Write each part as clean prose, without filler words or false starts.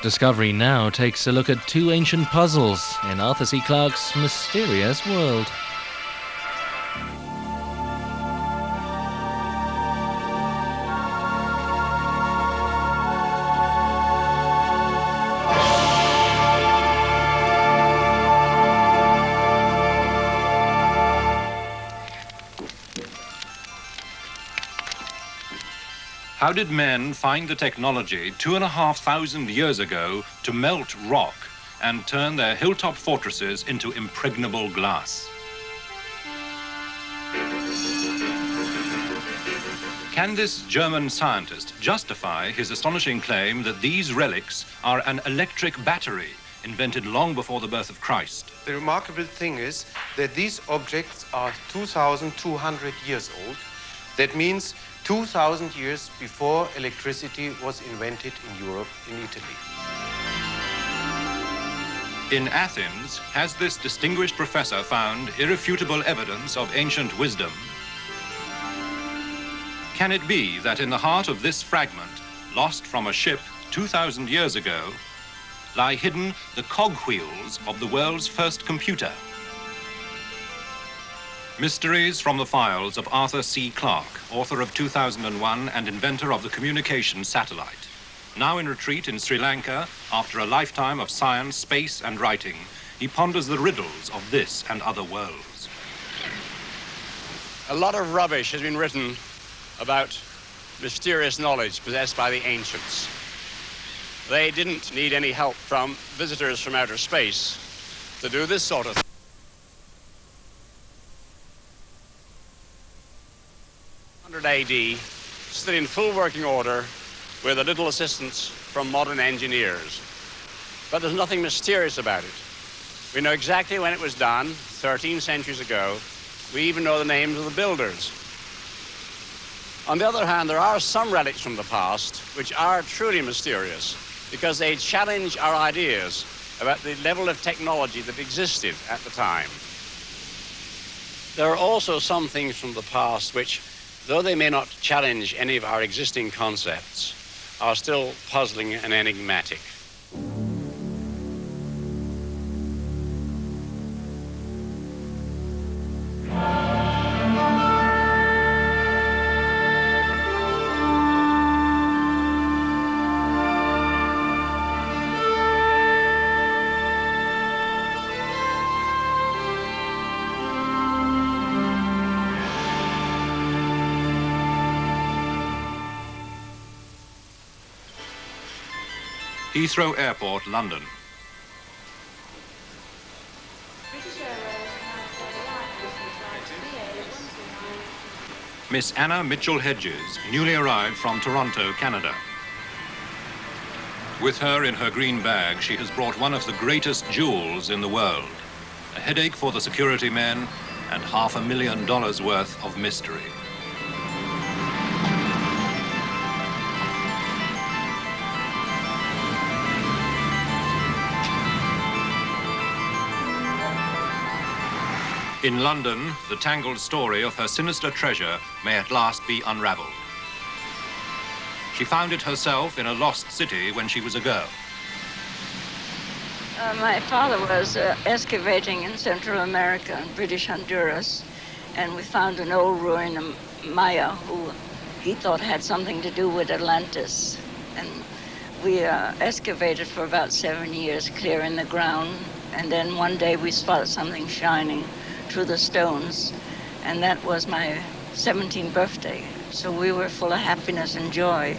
Discovery Now takes a look at two ancient puzzles in Arthur C. Clarke's mysterious world. How did men find the technology 2,500 years ago to melt rock and turn their hilltop fortresses into impregnable glass? Can this German scientist justify his astonishing claim that these relics are an electric battery invented long before the birth of Christ? The remarkable thing is that these objects are 2,200 years old. That means 2,000 years before electricity was invented in Europe, in Italy. In Athens, has this distinguished professor found irrefutable evidence of ancient wisdom? Can it be that in the heart of this fragment, lost from a ship 2,000 years ago, lie hidden the cogwheels of the world's first computer? Mysteries from the files of Arthur C. Clarke, author of 2001 and inventor of the communications satellite. Now in retreat in Sri Lanka, after a lifetime of science, space, and writing, he ponders the riddles of this and other worlds. A lot of rubbish has been written about mysterious knowledge possessed by the ancients. They didn't need any help from visitors from outer space to do this sort of thing. 100 AD, still in full working order with a little assistance from modern engineers. But there's nothing mysterious about it. We know exactly when it was done, 13 centuries ago. We even know the names of the builders. On the other hand, there are some relics from the past which are truly mysterious because they challenge our ideas about the level of technology that existed at the time. There are also some things from the past which, though they may not challenge any of our existing concepts, are still puzzling and enigmatic. Heathrow Airport, London. Miss Anna Mitchell-Hedges, newly arrived from Toronto, Canada. With her in her green bag, she has brought one of the greatest jewels in the world, a headache for the security men and $500,000 worth of mystery. In London, the tangled story of her sinister treasure may at last be unraveled. She found it herself in a lost city when she was a girl. My father was excavating in Central America, in British Honduras, and we found an old ruin of Maya who he thought had something to do with Atlantis. And we excavated for about 7 years, clearing the ground, and then one day we spotted something shining through the stones, and that was my 17th birthday. So we were full of happiness and joy.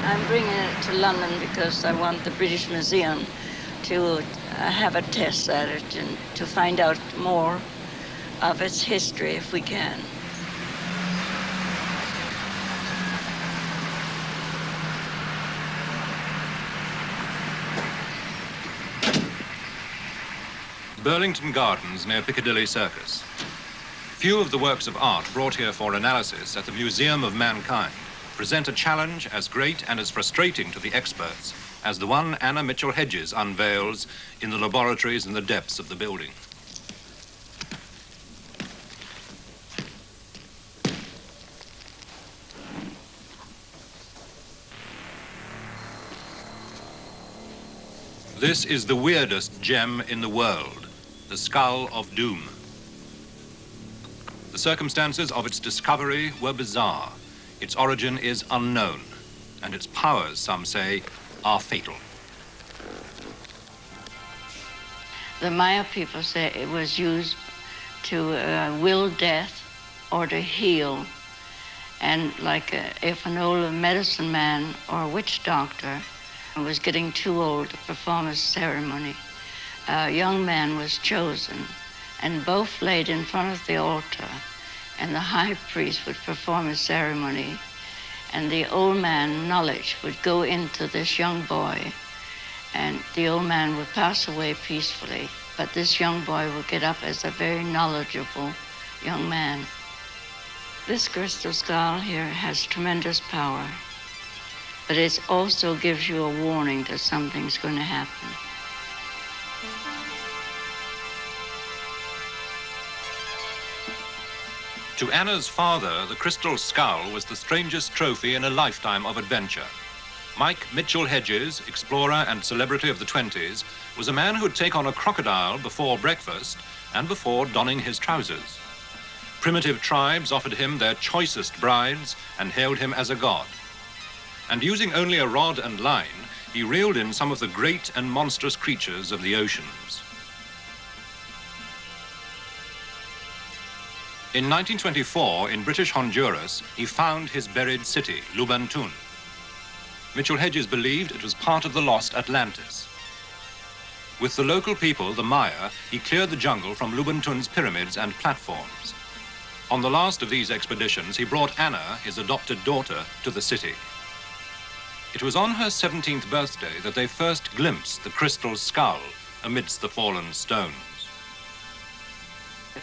I'm bringing it to London because I want the British Museum to have a test at it and to find out more of its history if we can. Burlington Gardens near Piccadilly Circus. Few of the works of art brought here for analysis at the Museum of Mankind present a challenge as great and as frustrating to the experts as the one Anna Mitchell-Hedges unveils in the laboratories in the depths of the building. This is the weirdest gem in the world, the skull of doom. The circumstances of its discovery were bizarre. Its origin is unknown, and its powers, some say, are fatal. The Maya people say it was used to will death or to heal. And like if an old medicine man or a witch doctor was getting too old to perform a ceremony, a young man was chosen, and both laid in front of the altar, and the high priest would perform a ceremony, and the old man, knowledge, would go into this young boy, and the old man would pass away peacefully, but this young boy would get up as a very knowledgeable young man. This crystal skull here has tremendous power, but it also gives you a warning that something's going to happen. To Anna's father, the crystal skull was the strangest trophy in a lifetime of adventure. Mike Mitchell Hedges, explorer and celebrity of the 20s, was a man who'd take on a crocodile before breakfast and before donning his trousers. Primitive tribes offered him their choicest brides and hailed him as a god. And using only a rod and line, he reeled in some of the great and monstrous creatures of the oceans. In 1924, in British Honduras, he found his buried city, Lubantun. Mitchell Hedges believed it was part of the lost Atlantis. With the local people, the Maya, he cleared the jungle from Lubantun's pyramids and platforms. On the last of these expeditions, he brought Anna, his adopted daughter, to the city. It was on her 17th birthday that they first glimpsed the crystal skull amidst the fallen stones.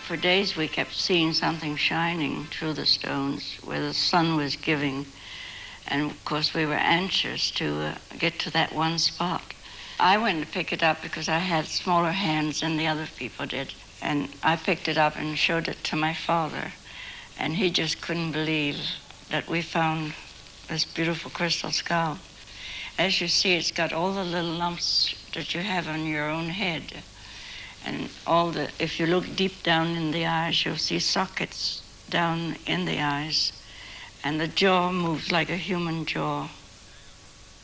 For days we kept seeing something shining through the stones where the sun was giving. And of course we were anxious to get to that one spot. I went to pick it up because I had smaller hands than the other people did. And I picked it up and showed it to my father. And he just couldn't believe that we found this beautiful crystal skull. As you see, it's got all the little lumps that you have on your own head. And if you look deep down in the eyes, you'll see sockets down in the eyes. And the jaw moves like a human jaw.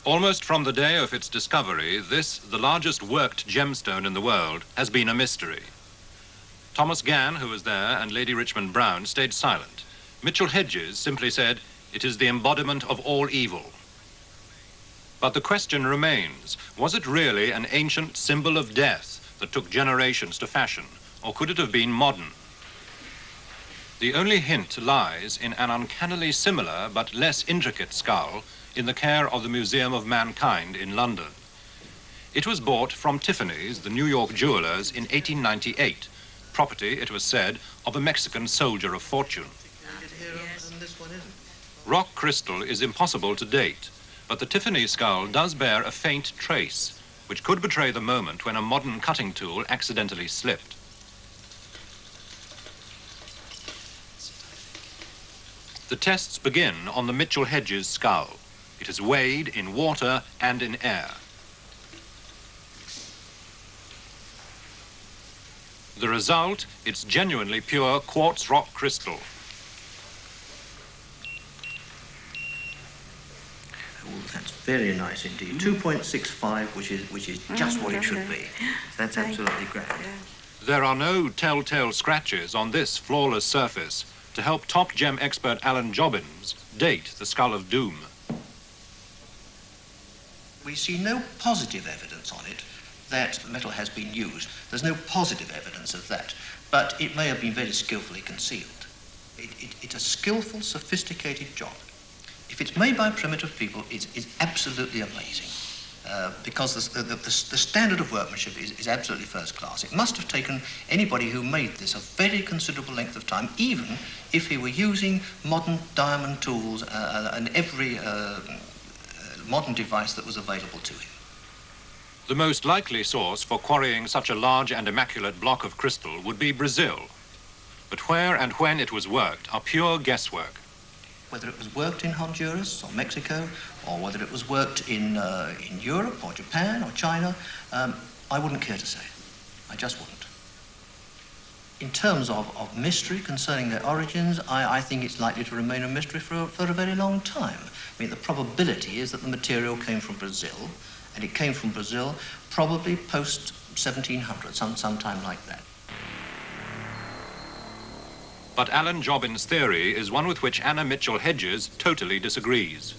Almost from the day of its discovery, this, the largest worked gemstone in the world, has been a mystery. Thomas Gann, who was there, and Lady Richmond Brown stayed silent. Mitchell Hedges simply said, "It is the embodiment of all evil." But the question remains, was it really an ancient symbol of death that took generations to fashion, or could it have been modern? The only hint lies in an uncannily similar but less intricate skull in the care of the Museum of Mankind in London. It was bought from Tiffany's, the New York jewelers, in 1898, property, it was said, of a Mexican soldier of fortune. Rock crystal is impossible to date, but the Tiffany skull does bear a faint trace, which could betray the moment when a modern cutting tool accidentally slipped. The tests begin on the Mitchell Hedges skull. It is weighed in water and in air. The result, it's genuinely pure quartz rock crystal. Oh, that's very nice indeed. 2.65, which is just what it should be. That's absolutely great. There are no telltale scratches on this flawless surface to help top gem expert Alan Jobbins date the skull of doom. We see no positive evidence on it that metal has been used. There's no positive evidence of that, but it may have been very skillfully concealed. It's a skillful, sophisticated job. If it's made by primitive people, it's absolutely amazing. Because the standard of workmanship is absolutely first class. It must have taken anybody who made this a very considerable length of time, even if he were using modern diamond tools and every modern device that was available to him. The most likely source for quarrying such a large and immaculate block of crystal would be Brazil. But where and when it was worked are pure guesswork. Whether it was worked in Honduras or Mexico, or whether it was worked in Europe or Japan or China, I wouldn't care to say. I just wouldn't. In terms of mystery concerning their origins, I think it's likely to remain a mystery for a very long time. I mean, the probability is that the material came from Brazil, and it came from Brazil probably post-1700, sometime like that. But Alan Jobbins' theory is one with which Anna Mitchell-Hedges totally disagrees.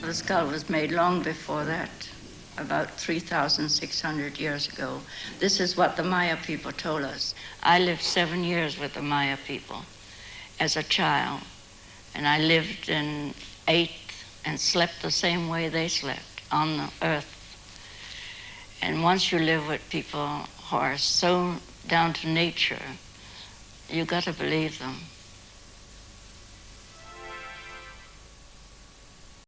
The skull was made long before that, about 3,600 years ago. This is what the Maya people told us. I lived 7 years with the Maya people as a child, and I lived and ate and slept the same way they slept on the earth. And once you live with people who are so down to nature, you got to believe them.